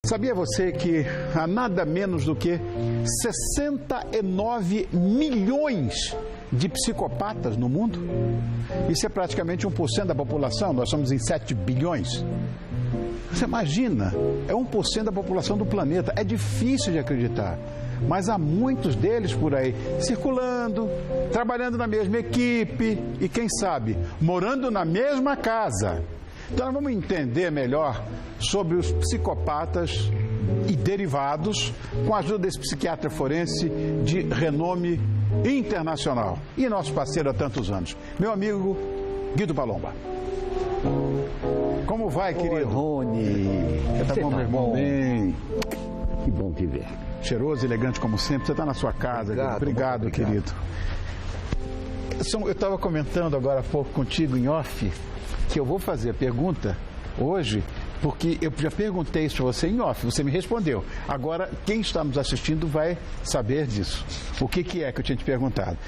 Sabia você que há nada menos do que 69 milhões de psicopatas no mundo? Isso é praticamente 1% da população, nós somos em 7 bilhões. Você imagina, é 1% da população do planeta, é difícil de acreditar. Mas há muitos deles por aí, circulando, trabalhando na mesma equipe e, quem sabe, morando na mesma casa. Então nós vamos entender melhor sobre os psicopatas e derivados com a ajuda desse psiquiatra forense de renome internacional e nosso parceiro há tantos anos, meu amigo Guido Palomba. Como vai, querido? Oi, Rony. Tá bom, meu irmão? Bem. Que bom te ver. Cheiroso, elegante como sempre. Você está na sua casa. Obrigado, querido. Eu estava comentando agora há pouco contigo em off que eu vou fazer a pergunta hoje, porque eu já perguntei isso para você em off, você me respondeu. Agora, quem está nos assistindo vai saber disso. O que é que eu tinha te perguntado?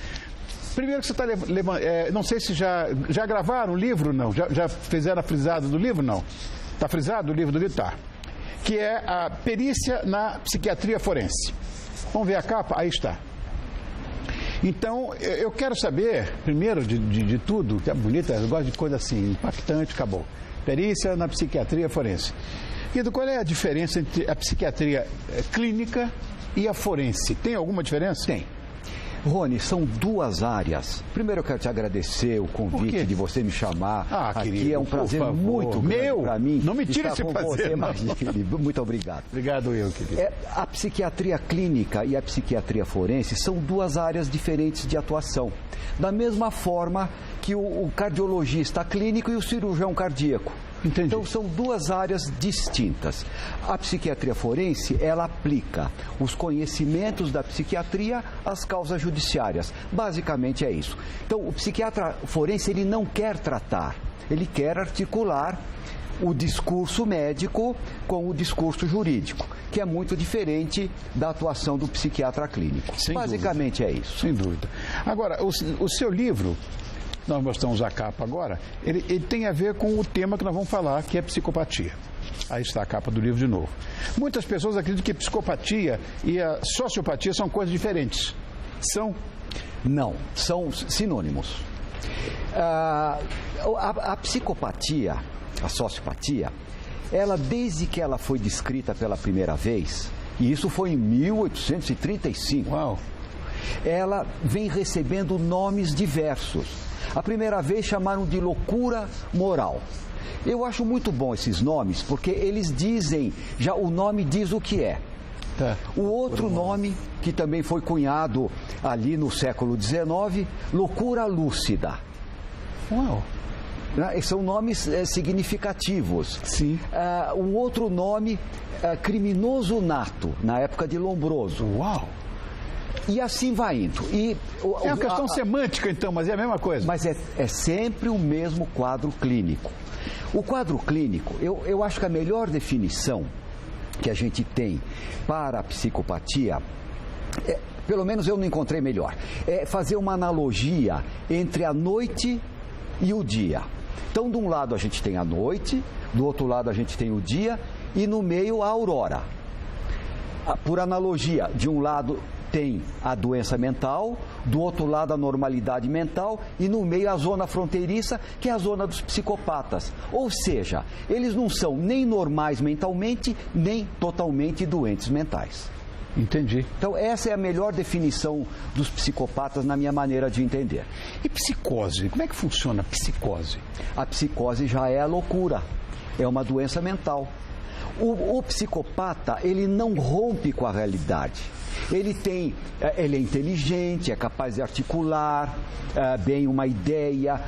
Primeiro que você está levando... não sei se já gravaram o livro, não? Já fizeram a frisada do livro, não? Está frisado o livro do Guido? Tá. Que é a perícia na psiquiatria forense. Vamos ver a capa? Aí está. Então, eu quero saber, primeiro de tudo, que é bonita, eu gosto de coisa assim, impactante, acabou. Perícia na psiquiatria forense. Guido, qual é a diferença entre a psiquiatria clínica e a forense? Tem alguma diferença? Tem. Rony, são duas áreas. Primeiro eu quero te agradecer o convite de você me chamar. Aqui querido, é um prazer muito grande para mim. Não me tira esse prazer. Querido. Muito obrigado. Obrigado eu, querido. A psiquiatria clínica e a psiquiatria forense são duas áreas diferentes de atuação. Da mesma forma que o cardiologista clínico e o cirurgião cardíaco. Entendi. Então são duas áreas distintas. A psiquiatria forense, ela aplica os conhecimentos da psiquiatria às causas judiciárias. Basicamente é isso. Então o psiquiatra forense, ele não quer tratar, ele quer articular o discurso médico com o discurso jurídico, que é muito diferente da atuação do psiquiatra clínico. Basicamente é isso. Sem dúvida. Agora, o seu livro, nós mostramos a capa agora, ele tem a ver com o tema que nós vamos falar, que é psicopatia. Aí está a capa do livro de novo. Muitas pessoas acreditam que psicopatia e a sociopatia são coisas diferentes. São? Não, são sinônimos. A psicopatia, a sociopatia, ela, desde que ela foi descrita pela primeira vez, e isso foi em 1835, Uau. Ela vem recebendo nomes diversos. A primeira vez chamaram de loucura moral. Eu acho muito bom esses nomes, porque eles dizem, já o nome diz o que é. Tá. O outro nome, que também foi cunhado ali no século XIX, loucura lúcida. Uau. São nomes significativos. Sim. O outro nome, criminoso nato, na época de Lombroso. Uau. E assim vai indo. É uma questão semântica, então, mas é a mesma coisa. Mas é sempre o mesmo quadro clínico. O quadro clínico, eu acho que a melhor definição que a gente tem para a psicopatia, pelo menos eu não encontrei melhor, é fazer uma analogia entre a noite e o dia. Então, de um lado a gente tem a noite, do outro lado a gente tem o dia e no meio a aurora. Por analogia, de um lado tem a doença mental, do outro lado a normalidade mental e no meio a zona fronteiriça, que é a zona dos psicopatas. Ou seja, eles não são nem normais mentalmente, nem totalmente doentes mentais. Entendi. Então essa é a melhor definição dos psicopatas na minha maneira de entender. E psicose? Como é que funciona a psicose? A psicose já é a loucura, é uma doença mental. O psicopata, ele não rompe com a realidade. Ele é inteligente, é capaz de articular bem uma ideia,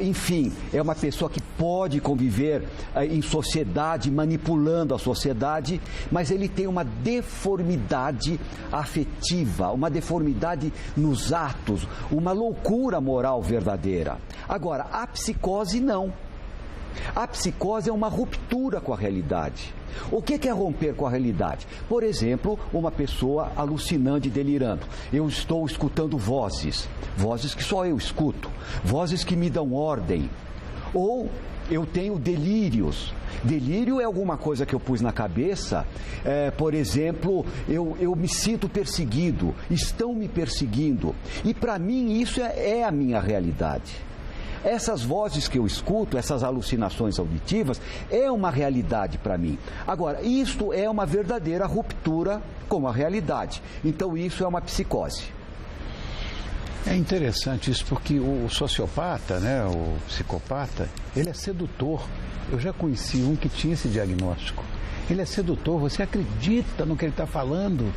enfim, é uma pessoa que pode conviver em sociedade, manipulando a sociedade, mas ele tem uma deformidade afetiva, uma deformidade nos atos, uma loucura moral verdadeira. Agora, a psicose não. A psicose é uma ruptura com a realidade. O que é romper com a realidade? Por exemplo, uma pessoa alucinando e delirando. Eu estou escutando vozes que só eu escuto, vozes que me dão ordem. Ou eu tenho delírios. Delírio é alguma coisa que eu pus na cabeça, por exemplo, eu me sinto perseguido, estão me perseguindo. E para mim isso é a minha realidade. Essas vozes que eu escuto, essas alucinações auditivas, é uma realidade para mim. Agora, isto é uma verdadeira ruptura com a realidade. Então isso é uma psicose. É interessante isso, porque o sociopata, né, o psicopata, ele é sedutor. Eu já conheci um que tinha esse diagnóstico. Ele é sedutor, você acredita no que ele está falando.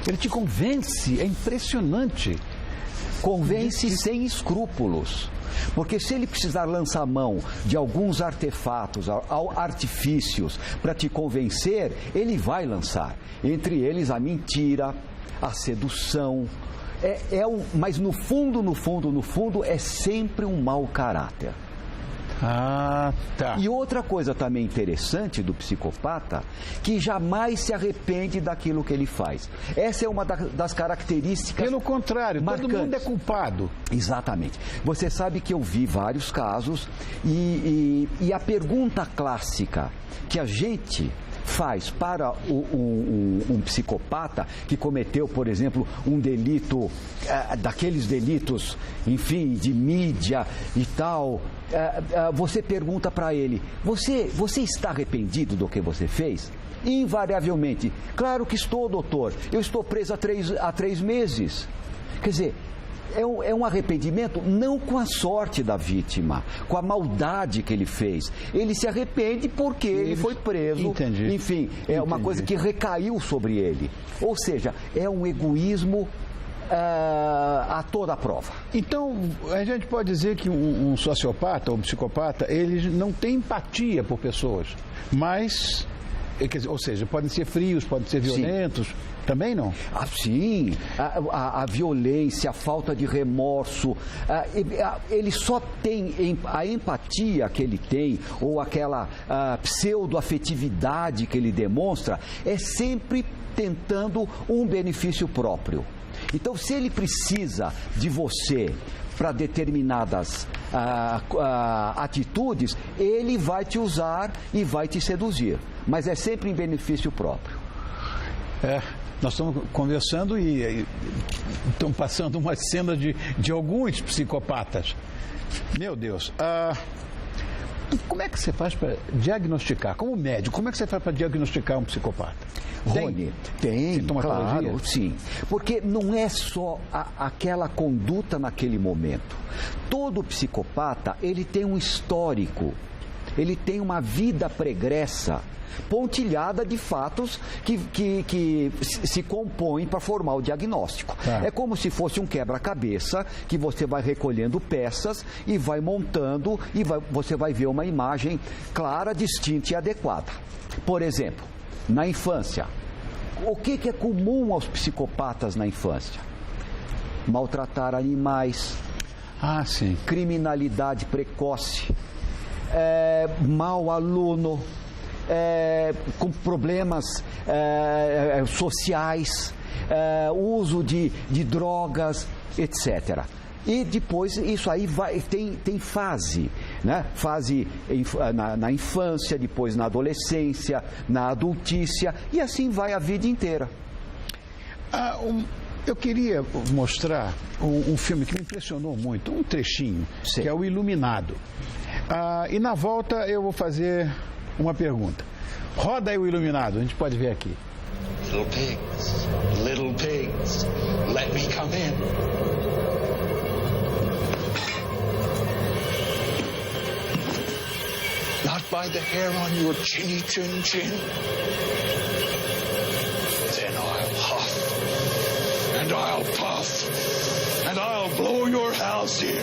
Ele te convence, é impressionante. Convence sem escrúpulos. Porque se ele precisar lançar mão de alguns artefatos, artifícios para te convencer, ele vai lançar. Entre eles a mentira, a sedução. Mas no fundo, é sempre um mau caráter. Ah, tá. E outra coisa também interessante do psicopata, que jamais se arrepende daquilo que ele faz. Essa é uma das características. Pelo contrário, marcantes. Todo mundo é culpado. Exatamente. Você sabe que eu vi vários casos e a pergunta clássica que a gente faz para um psicopata que cometeu, por exemplo, um delito, daqueles delitos, enfim, de mídia e tal, você pergunta para ele, você está arrependido do que você fez? Invariavelmente, claro que estou, doutor, eu estou preso há 3 meses. Quer dizer, é um arrependimento não com a sorte da vítima, com a maldade que ele fez. Ele se arrepende porque ele foi preso. Entendi. Enfim, é uma coisa que recaiu sobre ele. Ou seja, é um egoísmo a toda a prova. Então, a gente pode dizer que um sociopata ou um psicopata, ele não tem empatia por pessoas, mas, ou seja, podem ser frios, podem ser violentos. Sim. Também não? Sim, a violência, a falta de remorso, ele só tem a empatia que ele tem, ou aquela pseudo-afetividade que ele demonstra, é sempre tentando um benefício próprio. Então, se ele precisa de você para determinadas atitudes, ele vai te usar e vai te seduzir, mas é sempre em benefício próprio. Nós estamos conversando e estão passando uma cena de alguns psicopatas. Meu Deus. Como é que você faz para diagnosticar? Como médico, como é que você faz para diagnosticar um psicopata? Rony, tem, claro, sim. Porque não é só aquela conduta naquele momento. Todo psicopata, ele tem um histórico, ele tem uma vida pregressa, pontilhada de fatos que se compõem para formar o diagnóstico. É como se fosse um quebra-cabeça que você vai recolhendo peças e vai montando e você vai ver uma imagem clara, distinta e adequada. Por exemplo, na infância, o que é comum aos psicopatas na infância? Maltratar animais, sim. Criminalidade precoce, mau aluno, com problemas sociais, uso de drogas, etc. E depois isso aí tem fase, né? Fase na infância, depois na adolescência, na adultícia, e assim vai a vida inteira. Eu queria mostrar um filme que me impressionou muito, um trechinho, Sim. Que é o Iluminado. E na volta eu vou fazer uma pergunta. Roda aí o Iluminado, a gente pode ver aqui. Little pigs, let me come in. Not by the hair on your chinny chin chin. Then I'll huff, and I'll puff, and I'll blow your house in.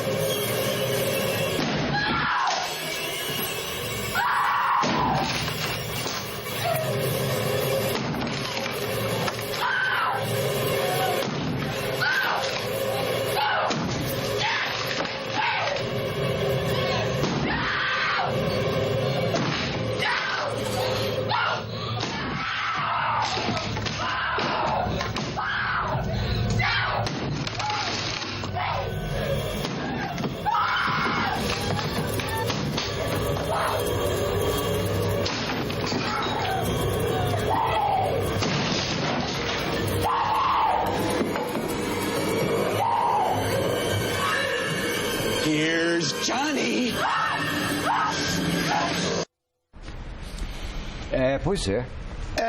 Pois é.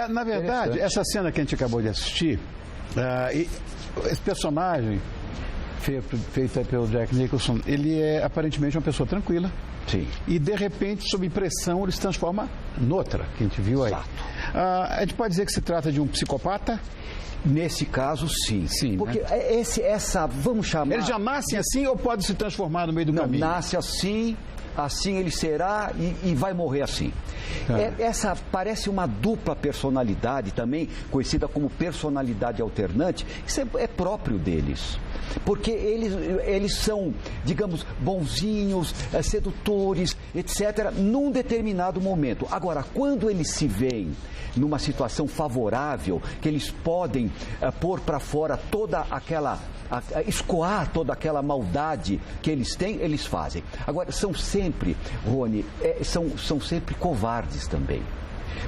Na verdade, essa cena que a gente acabou de assistir, esse personagem feito pelo Jack Nicholson, ele é aparentemente uma pessoa tranquila. Sim. E, de repente, sob pressão, ele se transforma noutra, que a gente viu aí. Exato. A gente pode dizer que se trata de um psicopata? Nesse caso, sim. Sim, porque né? Vamos chamar... Ele já nasce assim ou pode se transformar no meio do caminho? Não, nasce assim, assim ele será e vai morrer assim. Essa parece uma dupla personalidade também, conhecida como personalidade alternante, isso é próprio deles. Porque eles são, digamos, bonzinhos, sedutores, etc., num determinado momento. Agora, quando eles se veem numa situação favorável, que eles podem pôr para fora toda aquela... escoar toda aquela maldade que eles têm, eles fazem. Agora, são sempre, Rony, são sempre covardes também.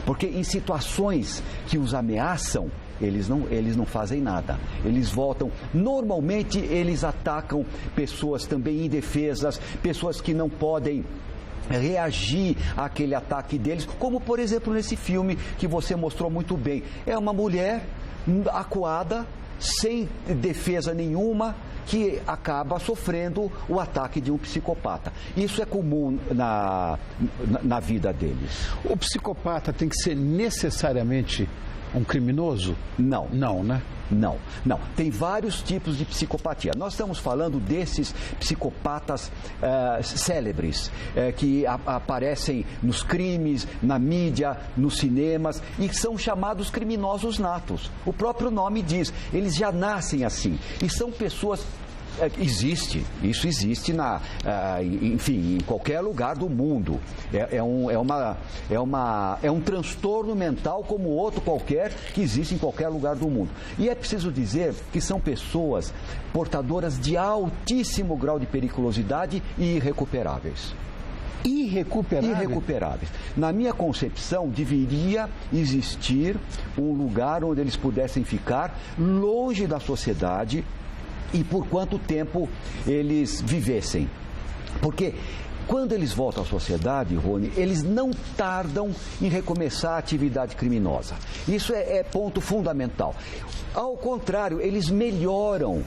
Porque em situações que os ameaçam, eles não fazem nada. Eles voltam. Normalmente, eles atacam pessoas também indefesas, pessoas que não podem reagir àquele ataque deles, como, por exemplo, nesse filme que você mostrou muito bem. É uma mulher acuada, sem defesa nenhuma, que acaba sofrendo o ataque de um psicopata. Isso é comum na vida deles. O psicopata tem que ser necessariamente um criminoso? Não. Não, né? Não. Tem vários tipos de psicopatia. Nós estamos falando desses psicopatas célebres, que aparecem nos crimes, na mídia, nos cinemas, e são chamados criminosos natos. O próprio nome diz, eles já nascem assim. E são pessoas... Isso existe enfim, em qualquer lugar do mundo. É um transtorno mental como outro qualquer que existe em qualquer lugar do mundo. E é preciso dizer que são pessoas portadoras de altíssimo grau de periculosidade e irrecuperáveis. Irrecuperáveis. Na minha concepção, deveria existir um lugar onde eles pudessem ficar longe da sociedade e por quanto tempo eles vivessem. Porque quando eles voltam à sociedade, Rony, eles não tardam em recomeçar a atividade criminosa. Isso é ponto fundamental. Ao contrário, eles melhoram.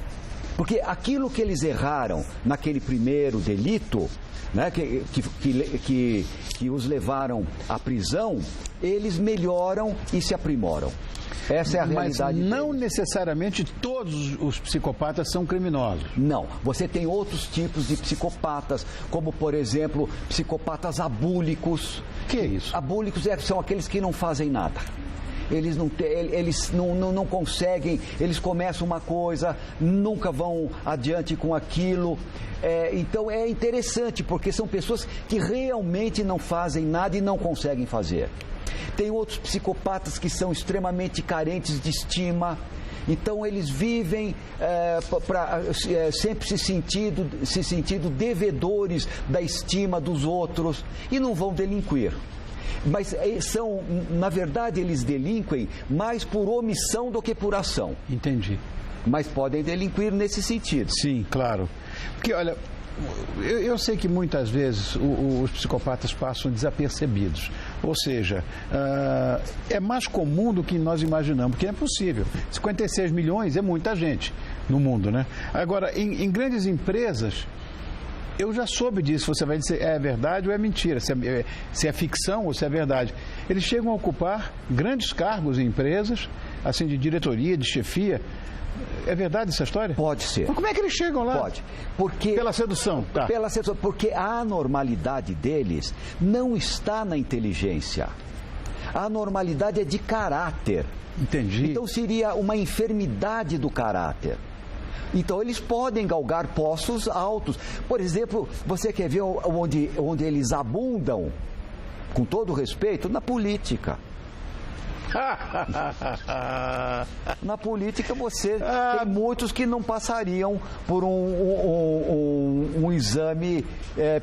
Porque aquilo que eles erraram naquele primeiro delito, né, que os levaram à prisão, eles melhoram e se aprimoram. Essa é a realidade. Mas não necessariamente todos os psicopatas são criminosos. Não. Você tem outros tipos de psicopatas, como, por exemplo, psicopatas abúlicos. O que é isso? Abúlicos são aqueles que não fazem nada. Eles não conseguem, eles começam uma coisa, nunca vão adiante com aquilo. Então é interessante, porque são pessoas que realmente não fazem nada e não conseguem fazer. Tem outros psicopatas que são extremamente carentes de estima. Então eles vivem sempre se sentindo devedores da estima dos outros e não vão delinquir. Mas na verdade, eles delinquem mais por omissão do que por ação. Entendi. Mas podem delinquir nesse sentido. Sim, claro. Porque, olha, eu sei que muitas vezes os psicopatas passam desapercebidos. Ou seja, é mais comum do que nós imaginamos, porque é possível. 56 milhões é muita gente no mundo, né? Agora, em grandes empresas... Eu já soube disso, você vai dizer é verdade ou é mentira, se é ficção ou se é verdade. Eles chegam a ocupar grandes cargos em empresas, assim, de diretoria, de chefia. É verdade essa história? Pode ser. Mas como é que eles chegam lá? Pode. Porque, pela sedução. Tá. Pela sedução, porque a anormalidade deles não está na inteligência. A anormalidade é de caráter. Entendi. Então seria uma enfermidade do caráter. Então eles podem galgar postos altos. Por exemplo, você quer ver onde eles abundam, com todo respeito, na política. Na política você tem muitos que não passariam por um exame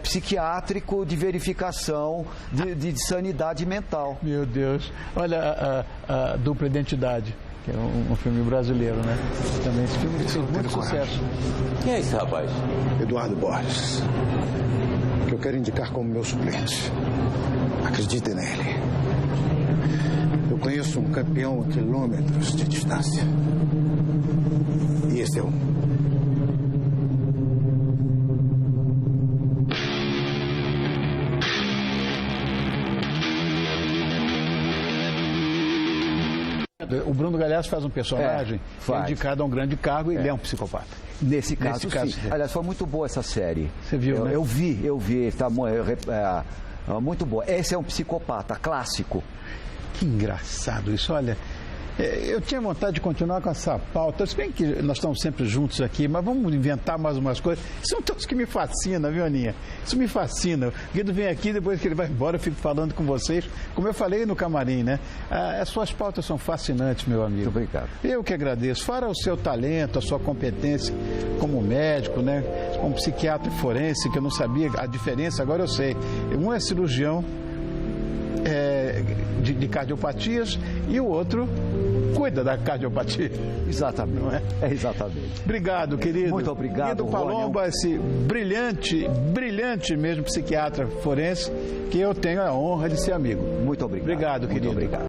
psiquiátrico de verificação de sanidade mental. Meu Deus. Olha a Dupla Identidade, que é um filme brasileiro, né? Também esse filme fez muito sucesso. Quem é esse rapaz? Eduardo Borges, que eu quero indicar como meu suplente. Acredite nele. Eu conheço um campeão a quilômetros de distância. E esse é um. O Bruno Galhaço faz um personagem indicado a um grande cargo e ele é um psicopata. Nesse caso, sim. Aliás, foi muito boa essa série. Você viu, né? Eu vi. Tá muito boa. Esse é um psicopata clássico. Que engraçado isso, olha. Eu tinha vontade de continuar com essa pauta. Se bem que nós estamos sempre juntos aqui, mas vamos inventar mais umas coisas. Isso é um troço que me fascina, viu, Aninha? Isso me fascina. O Guido vem aqui, depois que ele vai embora, eu fico falando com vocês. Como eu falei no camarim, né? As suas pautas são fascinantes, meu amigo. Muito obrigado. Eu que agradeço. Fora o seu talento, a sua competência como médico, né? Como psiquiatra forense, que eu não sabia a diferença, agora eu sei. Um é cirurgião de cardiopatias e o outro cuida da cardiopatia. Exatamente. Não é? Exatamente. Obrigado, querido. Muito obrigado, Guido Palomba, esse brilhante mesmo psiquiatra forense, que eu tenho a honra de ser amigo. Muito obrigado. Obrigado, querido. Muito obrigado.